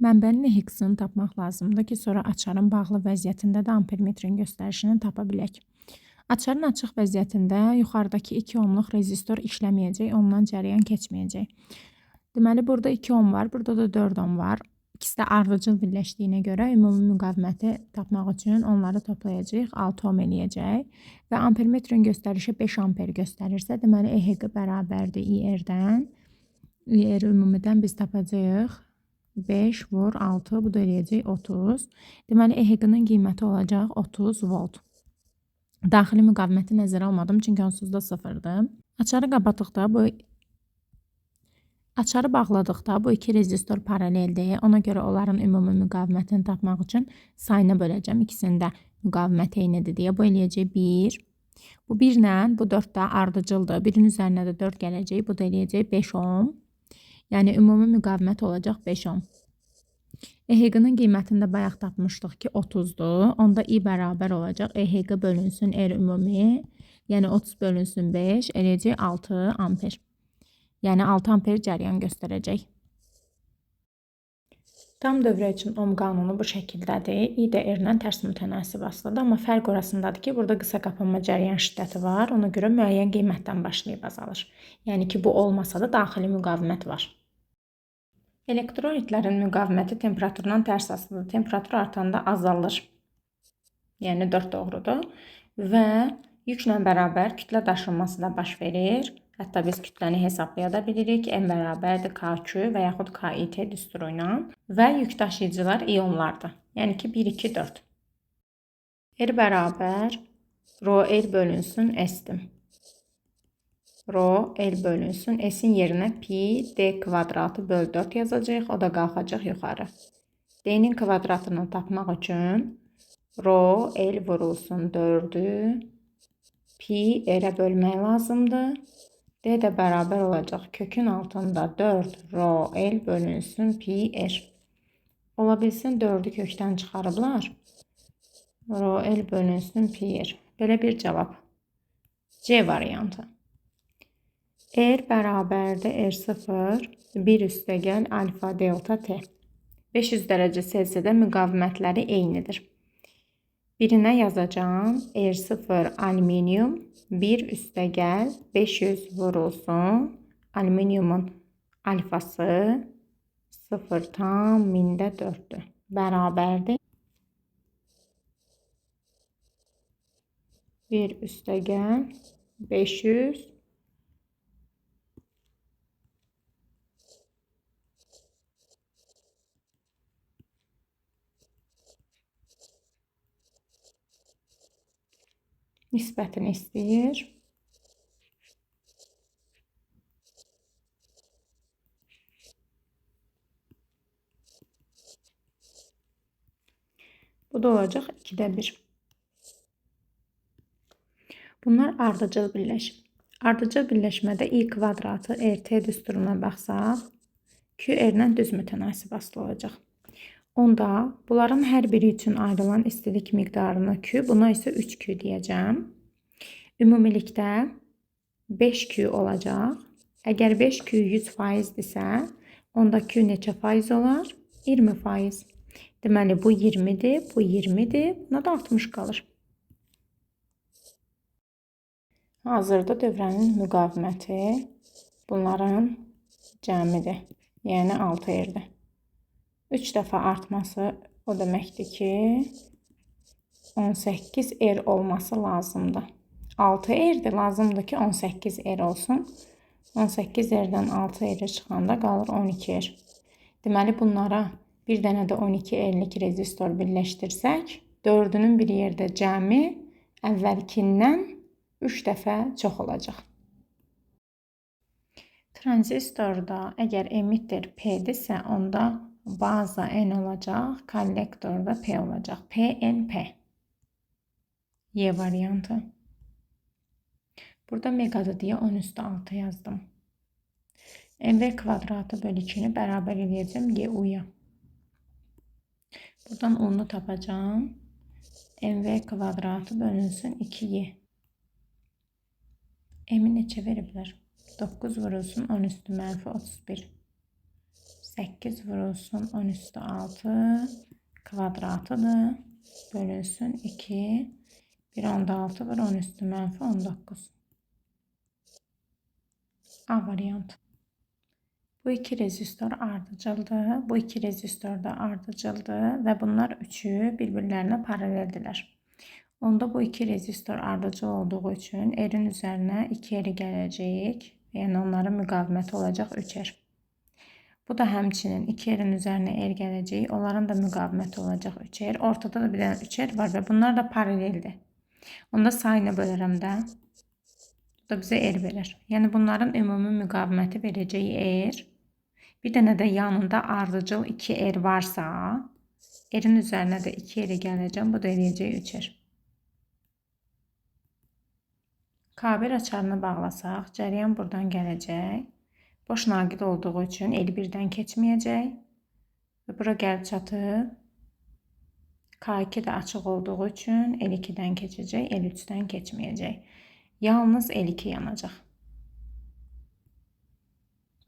Mənbənin EHX-ini tapmaq lazımdır ki, sonra açarın bağlı vəziyyətində də ampermetrin göstərişini tapa bilək. Açarın açıq vəziyyətində yuxarıdakı 2 ohmluq rezistor işləməyəcək, ondan cərəyan keçməyəcək. Deməli, burada 2 ohm var, burada da 4 ohm var. İkisi də ardıcıl birləşdiyinə görə ümumi müqaviməti tapmaq üçün onları toplayacağıq, 6 ohm eləyəcək. Və ampermetrin göstərişi 5 amper göstərirsə, deməli EHQ bərabərdir IR-dən. IR ümumidən biz tapacağıq 5 vur 6, bu da eləyəcək 30. Deməli, EHQ-nın qiyməti olacaq 30 volt. Daxili müqaviməti nəzərə almadım, çünki onsuz da sıfırdır. Açarı bağladıqda bu iki rezistor paraleldir. Ona görə onların ümumi müqavimətini tapmaq üçün sayına böləcəm. İkisində müqavimət eynidir deyə. Bu eləyəcək 1. Bu 1 ilə bu 4 də ardıcıldır. 1-in üzərinə də 4 gələcək. Bu da eləyəcək 5 ohm. Yəni ümumi müqavimət olacaq 5 ohm. EHQ-nın qiymətini də bayaq tapmışdıq ki 30'dur. Onda I bərabər olacaq EHQ bölünsün R ümumi. Yəni 30 bölünsün 5 eləyəcək 6 amper. Yəni 6 amper cəryan göstərəcək. Tam dövrə üçün ohm qanunu bu şəkildədir. I də R-lə tərs mütənasib asılıdır. Amma fərq orasındadır ki, burada qısa qapanma cəryan şiddəti var. Ona görə müəyyən qiymətdən başlayıb azalır. Yəni ki, bu olmasa da daxili müqavimət var. Elektrolitlərin müqaviməti temperaturdan tərs asılıdır. Temperatur artanda azalır. Yəni 4 doğrudur. Və yüklə bərabər kütlə daşınması da baş verir. Hətta biz kütləni hesablaya da bilirik. M bərabərdir KQ və yaxud KIT düsturu ilə. Və yük daşıyıcılar iyonlardır. Yəni ki 1, 2, 4. R bərabər Rho L bölünsün S-dir. Rho L bölünsün S-in yerinə pi D kvadratı böl 4 yazacaq. O da qalxacaq yuxarı. D-nin kvadratını tapmaq üçün Rho L vurulsun 4'ü pi R-ə bölmək lazımdır. D də bərabər olacaq kökün altında 4 Rho L bölünsün pi R. Ola bilsin 4'ü kökdən çıxarıblar. Rho L bölünsün pi R. Belə bir cavab. C variantı. R bərabərdir R0 1 üstəgəl alfa delta T. 500 dərəcə Selsidə müqavimətləri eynidir. Birinə yazacağım R0 alüminium 1 üstəgəl 500 vurulsun alüminiumun alfası 0,4'dür. Bərabərdir 1 üstəgəl 500 nisbətini istəyir. Bu da olacaq 2'də 1. Bunlar ardıcıl birləşib. Ardıcıl birləşmədə I kvadratı RT düsturuna baxsaq, Q R-lə düz mütənasib asılı olacaq. Onda bunların hər biri üçün ayrılan istilik miqdarını Q, buna isə 3Q deyəcəm. Ümumilikdə 5Q olacaq. Əgər 5Q 100%dirsə, onda Q neçə faiz olar? 20%. Deməli, bu 20'dir, bu 20'dir, buna da 60 qalır. Hazırda dövrənin müqaviməti bunların cəmidir. Yəni 6 R-dir. 3 dəfə artması o deməkdir ki 18 R olması lazımdır. 6 R'dir, lazımdır ki 18 R olsun. 18 R'dən 6 R çıxanda qalır 12 R. Deməli bunlara bir dənə də 12 R'lik rezistor birləşdirsək, 4'ünün bir yerdə cəmi əvvəlkindən 3 dəfə çox olacaq. Tranzistorda əgər emitter P-dirsə, onda baza N olacaq, kollektorda P olacaq. PNP. Y variantı. Burada megadır deyə 10^6 yazdım. MV kvadratı bölü 2'ni bərabər eləyəcəm GU-ya. Buradan 10'u tapacağım. MV kvadratı bölünsün 2Y. M-i neçə veriblər? 9 vurulsun 10 üstü -31. 8 vurulsun 10 üstü 6 kvadratıdır. Bölünsün 2. 1 onda 6 var 10 üstü mənfi 19. A variantı. Bu iki rezistor ardıcıldır. Bu iki rezistor da ardıcıldır ve bunlar üçü birbirlerine paraleldiler. Onda bu iki rezistor ardıcıl olduğu için erin üzerine 2 eri gelecek. Yani onların müqaviməti olacaq 3 er. Bu da həmçinin 2 erin üzerine er gelecek. Onların da müqaviməti olacaq 3 er. Ortada da bir dənə 3 er var ve bunlar da paraleldir. Onda sayını bölərəm də. Bu da bize er verir. Yani bunların ümumi müqaviməti vereceği er. Bir dənə də yanında ardıcıl 2 er varsa, erin üzerine de 2 eri gələcəm. Bu da eləyəcək 3 er. K1 açarını bağlasaq, cəryan buradan gələcək. Boş naqid olduğu üçün L1'dən keçməyəcək. Və bura gəlib çatıb. K2 də açıq olduğu üçün L2'dən keçəcək, L3'dən keçməyəcək. Yalnız L2 yanacaq.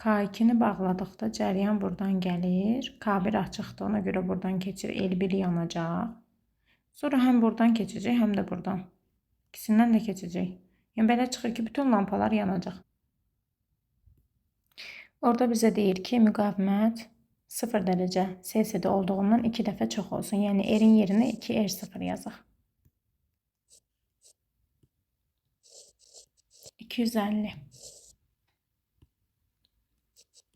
K2'ni bağladıqda cəryan buradan gəlir. K1 açıqdır, ona görə buradan keçir. L1 yanacaq. Sonra həm buradan keçəcək, həm də buradan. İkisindən də keçəcək. Yəni belə çıxır ki, bütün lampalar yanacaq. Orada bizə deyir ki, müqavimət 0 dərəcə Selsidə olduğundan 2 dəfə çox olsun. Yəni erin yerinə 2R0 yazaq. 250.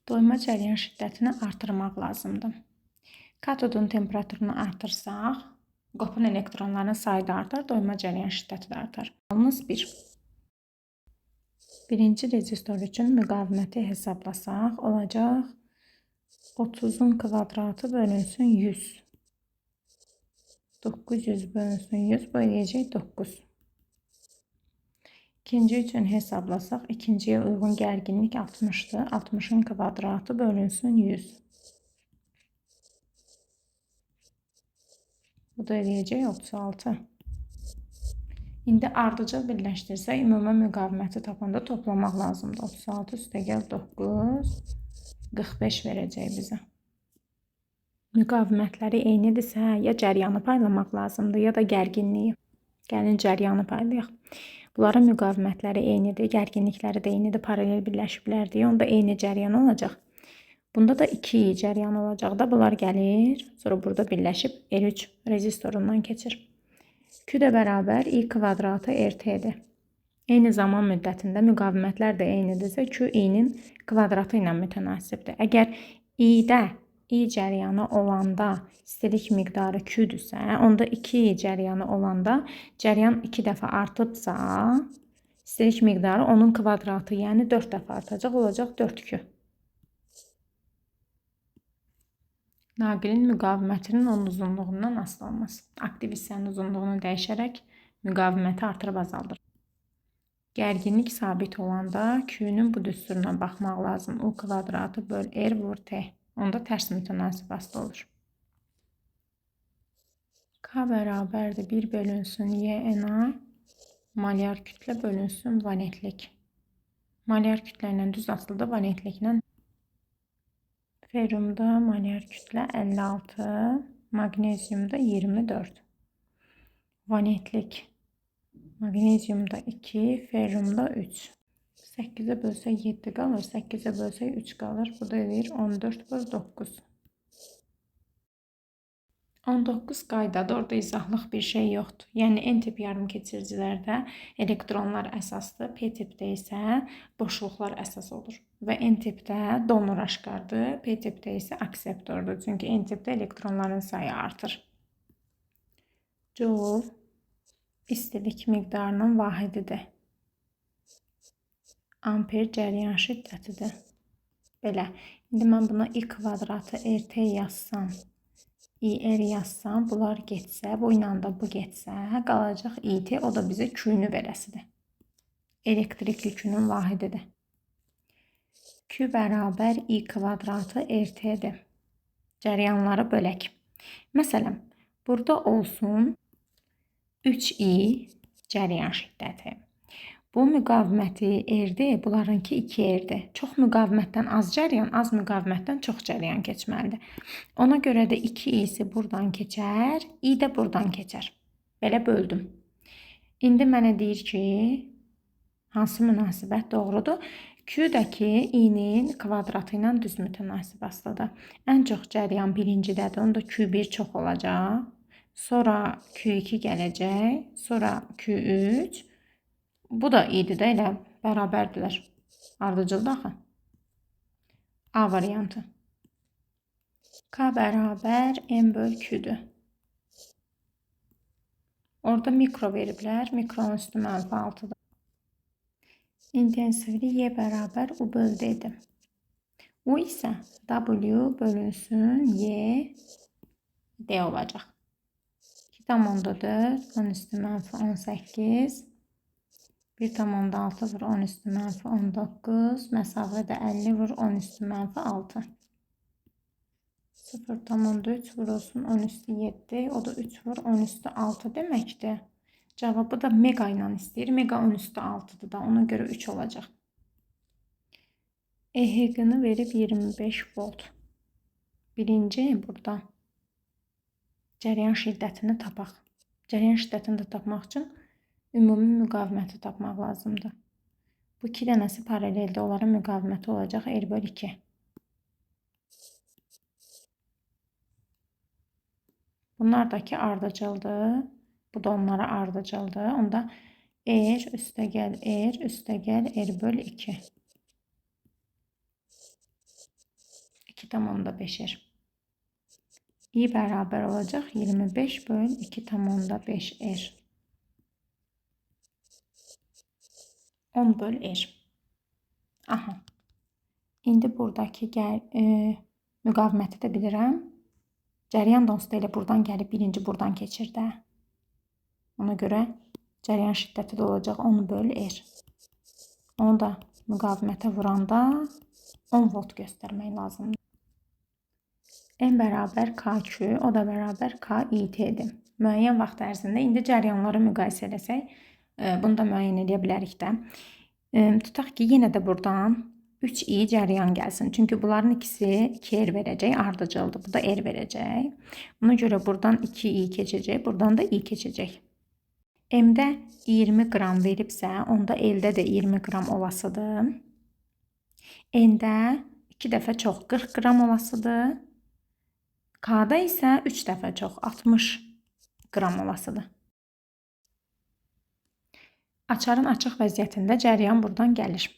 Doyma cəryan şiddətini artırmaq lazımdır. Katodun temperaturunu artırsaq, qopan elektronların sayı da artar, doyma cəryan şiddəti də artar. Yalnız 1. Birinci rezistor üçün müqaviməti hesablasaq, olacaq 30'un kvadratı bölünsün 100. 900 bölünsün 100, bu eləyəcək 9. İkinci üçün hesablasaq, ikinciyə uyğun gərginlik 60'dır. 60'ın kvadratı bölünsün 100. Bu da eləyəcək 36. İndi ardıcıl birləşdirsək, ümumi müqaviməti tapanda toplamaq lazımdır. 36 üstəgəl 9, 45 verəcək bizə. Müqavimətləri eynidirsə, ya cəryanı paylamaq lazımdır, ya da gərginliyi. Gəlin cəryanı paylayaq. Bunların müqavimətləri eynidir, gərginlikləri də eynidir, paralel birləşiblər deyə onda eyni cəryan olacaq. Bunda da 2 cəryan olacaq da, bunlar gəlir, sonra burada birləşib R3 rezistorundan keçir. Q də bərabər I kvadratı RT'dir. Eyni zaman müddətində müqavimətlər də eynidirsə, Q I-nin kvadratı ilə mütənasibdir. Əgər I-də I cəryanı olanda istilik miqdarı Q-dürsə, onda 2 cəryanı olanda cəryan 2 dəfə artıbsa, istilik miqdarı onun kvadratı, yəni 4 dəfə artacaq, olacaq 4Q. Naqilin müqavimətinin onun uzunluğundan asılı olması. Aktiv hissənin uzunluğunu dəyişərək müqaviməti artırıb azaldır. Gərginlik sabit olanda Q-nün bu düsturuna baxmaq lazım. U kvadratı böl R vur T. Onda tərs mütənasib asılı olur. K bərabərdir 1 bölünsün YNA. Malyar kütlə bölünsün valentlik. Malyar kütlə ilə düz asılıdır, valentliklə. Feryumda malyar kütlə 56, magnezyumda 24. Valentlik magnezyumda 2, feryumda 3. 8'e bölsək 7 qalır, 8'e bölsək 3 qalır. Bu da edir 14 böl 9. 19 qaydadır, orada izahlıq bir şey yoxdur. Yəni N-tip yarımkeçiricilərdə elektronlar əsasdır, P-tipdə isə boşluqlar əsas olur. Və N-tipdə donor aşkardır, P-tipdə isə akseptordur. Çünki N-tipdə elektronların sayı artır. Joule istilik miqdarının vahididir. Amper cəryan şiddətidir. Belə. İndi mən buna I kvadratı RT yazsam, IR yazsam, bunlar getsə, bu ilə də bu getsə, qalacaq IT, o da bizə Q-nü verəsidir. Elektrik yükünün vahididir. Q bərabər I kvadratı RT-dir. Cəryanları bölək. Məsələn, burada olsun 3I cəryan şiddəti. Bu müqaviməti erdir, bunlarınki 2 erdir. Çox müqavimətdən az cəryan, az müqavimətdən çox cəryan keçməlidir. Ona görə də 2 i'si buradan keçər, i də buradan keçər. Belə böldüm. İndi mənə deyir ki, hansı münasibət doğrudur? Q-dəki i'nin kvadratı ilə düz mütənasibətlidir. Ən çox cəryan birincindədir, onda Q1 çox olacaq. Sonra Q2 gələcək, sonra Q3. Bu da i'dir də, elə bərabərdirlər. Ardıcıldır axı. A variantı. K bərabər M böl Q-dür. Orada mikro veriblər. Mikronun üstü -6'dır. İntensivlik Y bərabər U böl D-dir. U isə W bölünsün Y D olacaq. 2,4 10 üstü -18. 1,6 vur 10 üstü -19. Məsafə də 50 vur 10 üstü -6. 0,3 vurulsun 10 üstü 7. O da 3 vur 10 üstü 6 deməkdir. Cavabı da mega ilə istəyir. Mega 10 üstü 6'dır da. Ona görə 3 olacaq. EHG-ni verib 25 volt. Birinci burada cəryan şiddətini tapaq. Cəryan şiddətini də tapmaq üçün ümumi müqaviməti tapmaq lazımdır. Bu 2 dənəsi paraleldə, onların müqaviməti olacaq R böl 2. Bunlar da ki ardıcıldır. Bu da onlara ardıcıldır. Onda R üstəgəl R üstəgəl R böl 2. 2,5 R. I bərabər olacaq 25 böl 2,5 R. 10 böl R. Aha. İndi buradakı müqaviməti də bilirəm. Cəryan donsuz da elə buradan gəlib birinci buradan keçir də. Ona görə cəryan şiddəti də olacaq 10 böl R. Onu da müqavimətə vuranda 10 volt göstərmək lazımdır. M bərabər KQ, o da bərabər KIT-dir. Müəyyən vaxt ərzində indi cəryanları müqayisə eləsək, bunu da müəyyən edə bilərik də. Tutaq ki, yenə də buradan 3i cəryan gəlsin. Çünki bunların ikisi 2R verəcək, ardıcıldır. Bu da R verəcək. Buna görə buradan 2i keçəcək, buradan da i keçəcək. M-də 20 qram veribsə, onda L-də də 20 qram olasıdır. N-də 2 dəfə çox 40 qram olasıdır. K-da isə 3 dəfə çox 60 qram olasıdır. Açarın açıq vəziyyətində cəryan buradan gəlir.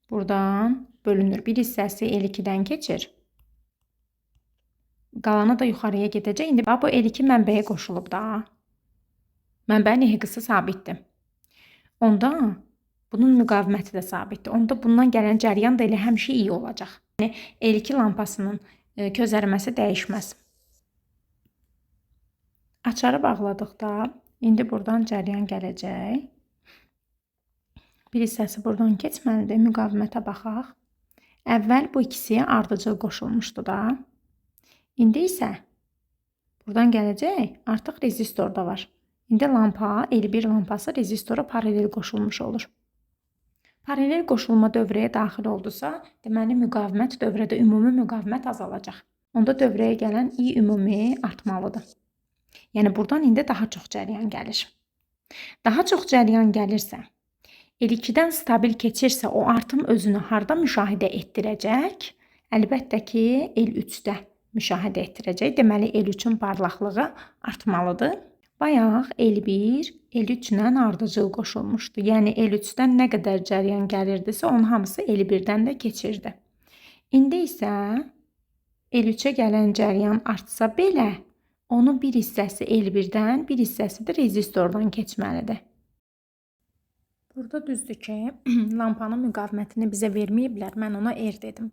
Buradan bölünür. Bir hissəsi L2-dən keçir. Qalanı da yuxarıya gedəcək. İndi bu L2 mənbəyə qoşulub da. Mənbənin EHG-sı sabitdir. Onda bunun müqaviməti də sabitdir. Onda bundan gələn cəryan da elə həmişə iyi olacaq. Yəni L2 lampasının közərməsi dəyişməz. Açarı bağladıqda indi buradan cəryan gələcək. Bir hissəsi buradan keçməlidir. Müqavimətə baxaq. Əvvəl bu ikisi ardıcıl qoşulmuşdu da. İndi isə buradan gələcək. Artıq rezistor da var. İndi lampa, L1 lampası rezistora paralel qoşulmuş olur. Paralel qoşulma dövrəyə daxil oldusa, deməli müqavimət dövrədə ümumi müqavimət azalacaq. Onda dövrəyə gələn i ümumi artmalıdır. Yəni buradan indi daha çox cəryan gəlir. Daha çox cəryan gəlirsə, L2-dən stabil keçirsə, o artım özünü harda müşahidə etdirəcək? Əlbəttə ki, L3-də müşahidə etdirəcək. Deməli, L3-ün parlaqlığı artmalıdır. Bayaq L1, L3 ilə ardıcıl qoşulmuşdu. Yəni, L3-dən nə qədər cəryan gəlirdisə, onun hamısı L1-dən də keçirdi. İndi isə L3-ə gələn cəryan artsa belə, onun bir hissəsi L1-dən, bir hissəsi də rezistordan keçməlidir. Burada düzdür ki, lampanın müqavimətini bizə verməyiblər. Mən ona R dedim.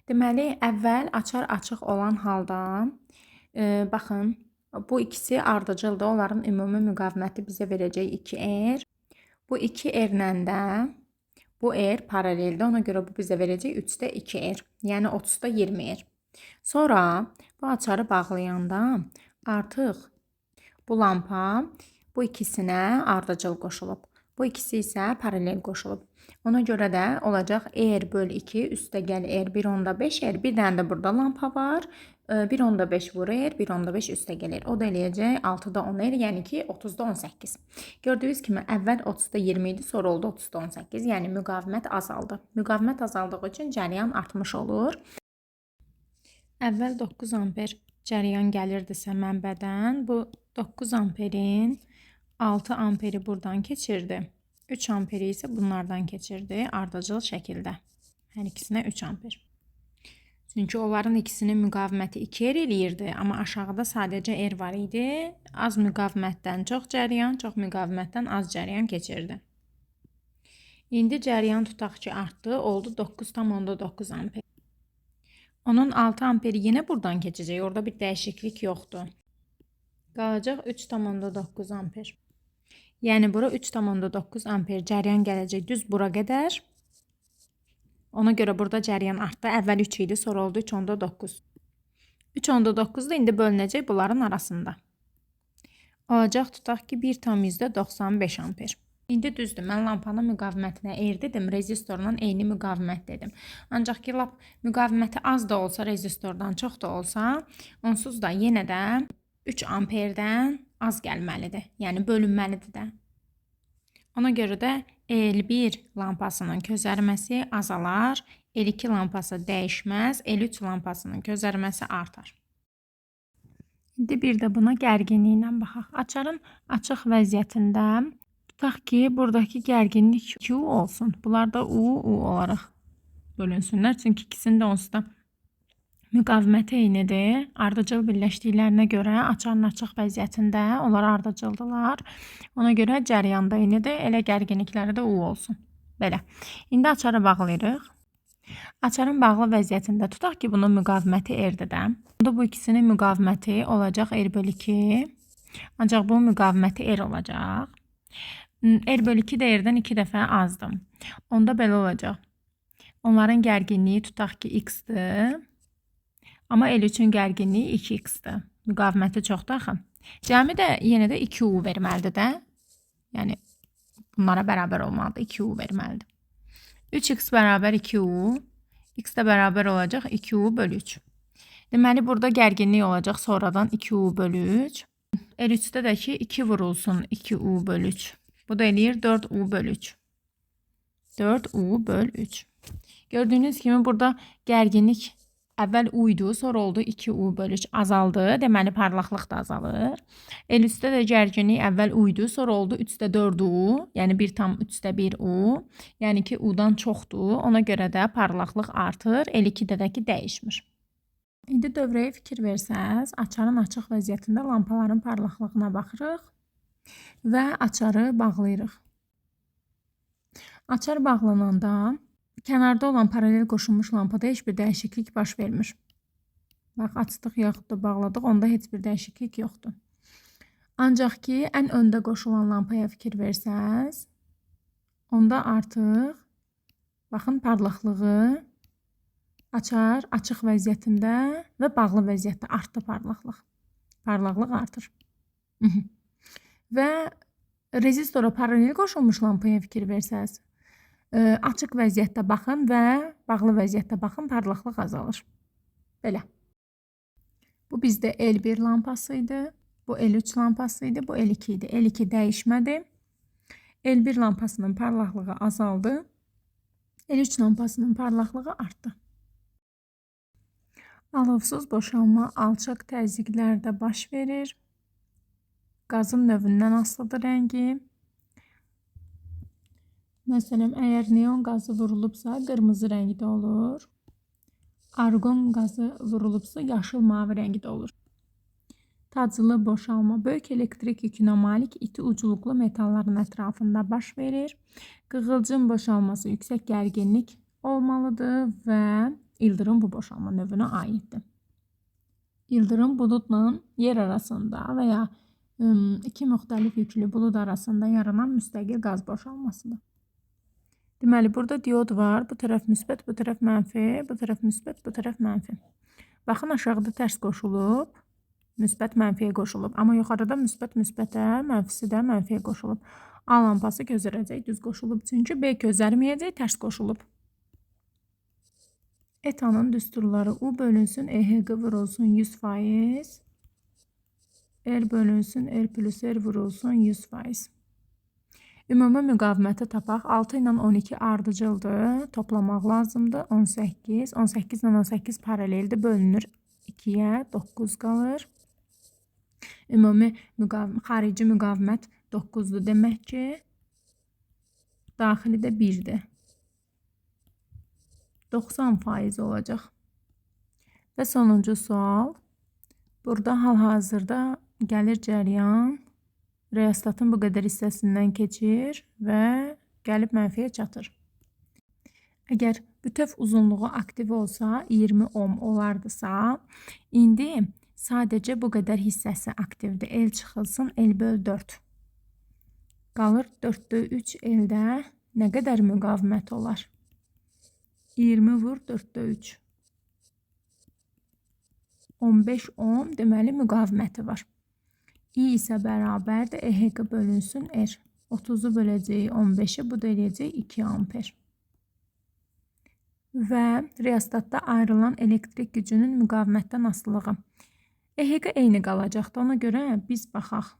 Deməli, əvvəl açar açıq olan halda, baxın, bu ikisi ardıcıldır. Onların ümumi müqaviməti bizə verəcək 2R. Bu 2R-lə də bu R paraleldir. Ona görə bu bizə verəcək 3-də 2R. Yəni 30-da 20R. Sonra bu açarı bağlayanda artıq bu lampa bu ikisinə ardıcıl qoşulub. Bu ikisi isə paralel qoşulub. Ona görə də olacaq R/2 üstəgəl R 1/5 R. Bir dənə də burada lampa var. 1/5 vur R, 1/5 üstəgəl R. O da eləyəcək 6-da 10 R, yəni ki 30-da 18. Gördüyünüz kimi əvvəl 30-da 20 idi, sonra oldu 30-da 18. Yəni müqavimət azaldı. Müqavimət azaldığı üçün cəryan artmış olur. Əvvəl 9 amper cəryan gəlirdisə mənbədən, bu 9 amperin 6 amperi buradan keçirdi. 3 amperi isə bunlardan keçirdi ardıcıl şəkildə. Hər ikisinə 3 amper. Çünki onların ikisinin müqaviməti 2 R eləyirdi, amma aşağıda sadəcə R var idi. Az müqavimətdən çox cəryan, çox müqavimətdən az cəryan keçirdi. İndi cəryan tutaq ki artdı, oldu 9,9 amper. Onun 6 amperi yenə buradan keçəcək. Orada bir dəyişiklik yoxdur. Qalacaq 3,9 amper. Yəni bura 3,9 amper cəryan gələcək düz bura qədər. Ona görə burada cəryan artdı. Əvvəl 3 idi, sonra oldu 3,9. 3,9 da indi bölünəcək bunların arasında. Olacaq tutaq ki 1,95 amper. İndi düzdür, mən lampanın müqavimətinə R dedim, rezistorla eyni müqavimət dedim. Ancaq ki, lap müqaviməti az da olsa, rezistordan çox da olsa, onsuz da yenə də 3 amperdən az gəlməlidir. Yəni bölünməlidir də. Ona görə də L1 lampasının közərməsi azalar, L2 lampası dəyişməz, L3 lampasının közərməsi artar. İndi bir də buna gərginliyi ilə baxaq. Açarın açıq vəziyyətində tutaq ki, buradakı gərginlik Q olsun. Bunlar da U olaraq bölünsünlər. Çünki ikisinin də onsuz da müqaviməti eynidir. Ardıcıl birləşdiklərinə görə açarın açıq vəziyyətində onlar ardıcıldılar. Ona görə cəryan da eynidir. Elə gərginlikləri də U olsun. Belə. İndi açarı bağlayırıq. Açarın bağlı vəziyyətində tutaq ki, bunun müqaviməti R-dir də. Onda bu ikisinin müqaviməti olacaq R/2. Ancaq bu müqaviməti R olacaq. R/2 də R-dən 2 dəfə azdır. Onda belə olacaq. Onların gərginliyi tutaq ki X-dir. Amma L3-ün gərginliyi 2X-dir. Müqaviməti çoxdur axı. Cəmi də yenə də 2U verməlidir də. Yəni bunlara bərabər olmalıdır. 2U verməlidir. 3X bərabər 2U. X də bərabər olacaq 2U bölü 3. Deməli burada gərginlik olacaq sonradan 2U bölü 3. L3-də də ki 2 vurulsun 2U bölü 3. Bu da eləyir 4U bölü 3. 4U bölü 3. Gördüyünüz kimi burada gərginlik əvvəl U idi, sonra oldu 2U bölü 3 azaldı. Deməli parlaqlıq da azalır. L3-də də gərginlik əvvəl U idi, sonra oldu 3-də 4U. Yəni 1,3-də 1U. Yəni ki U-dan çoxdur. Ona görə də parlaqlıq artır. L2-də də ki dəyişmir. İndi dövrəyə fikir versəz, açarın açıq vəziyyətində lampaların parlaqlığına baxırıq və açarı bağlayırıq. Açar bağlananda kənarda olan paralel qoşulmuş lampada heç bir dəyişiklik baş vermir. Bax, açdıq yaxud da bağladıq, onda heç bir dəyişiklik yoxdur. Ancaq ki, ən öndə qoşulan lampaya fikir versəz, onda artıq, baxın, parlaqlığı açar açıq vəziyyətində və bağlı vəziyyətdə artdı parlaqlıq. Parlaqlıq artır. Və rezistora paralel qoşulmuş lampaya fikir versəz, açıq vəziyyətdə baxın və bağlı vəziyyətdə baxın, parlaqlıq azalır. Belə. Bu bizdə L1 lampası idi, bu L3 lampası idi, bu L2 idi. L2 dəyişmədi. L1 lampasının parlaqlığı azaldı. L3 lampasının parlaqlığı artdı. Alovsuz boşalma alçaq təzyiqlərdə baş verir. Qazın növündən asılıdır rəngi. Məsələn, əgər neon qazı vurulubsa, qırmızı rəngdə olur. Argon qazı vurulubsa, yaşıl mavi rəngdə olur. Tacılı boşalma böyük elektrik yükünə malik iti ucluqlu metalların ətrafında baş verir. Qığılcım boşalması yüksək gərginlik olmalıdır və ildırım bu boşalma növünə aiddir. İldırım buludla yer arasında və ya iki müxtəlif yüklü bulud arasında yaranan müstəqil qaz boşalmasıdır. Deməli, burada diod var. Bu tərəf müsbət, bu tərəf mənfi, bu tərəf müsbət, bu tərəf mənfi. Baxın, aşağıda tərs qoşulub. müsbət mənfiyə qoşulub. Amma yuxarıda müsbət müsbətə, mənfisi də mənfiyə qoşulub. A lampası közərəcək, düz qoşulub. Çünki B közərməyəcək, tərs qoşulub. Etanın düsturları U bölünsün, EHQ vurulsun 100%. R bölünsün, R plus R vurulsun 100%. Ümumi müqaviməti tapaq. 6 ilə 12 ardıcıldır. Toplamaq lazımdır. 18. 18 ilə 18 paraleldir. Bölünür 2-yə. 9 qalır. Ümumi xarici müqavimət 9-dur. Demək ki, daxili də 1-dir. 90% olacaq. Və sonuncu sual. Burada hal-hazırda gəlir cəryan. Reostatın bu qədər hissəsindən keçir və gəlib mənfiyə çatır. Əgər bütöv uzunluğu aktiv olsa, 20 ohm olardısa, indi sadəcə bu qədər hissəsi aktivdir. L çıxılsın, L böl 4. Qalır 4-də 3 L-də nə qədər müqavimət olar? 20 vur 4-də 3. 15 ohm deməli müqaviməti var. I isə bərabərdir, EHQ bölünsün R. 30-u böləcəyi 15-i, bu da eləyəcək 2 amper. Və reostatda ayrılan elektrik gücünün müqavimətdən asılılığı. EHQ eyni qalacaqdır, ona görə biz baxaq.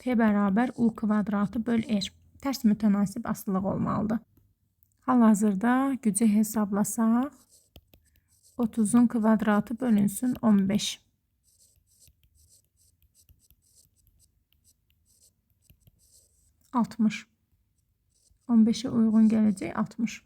P bərabər U kvadratı böl R. Tərs mütənasib asılılıq olmalıdır. Hal-hazırda gücü hesablasaq, 30-un kvadratı bölünsün 15. 60. 15-ə uyğun gələcək 60.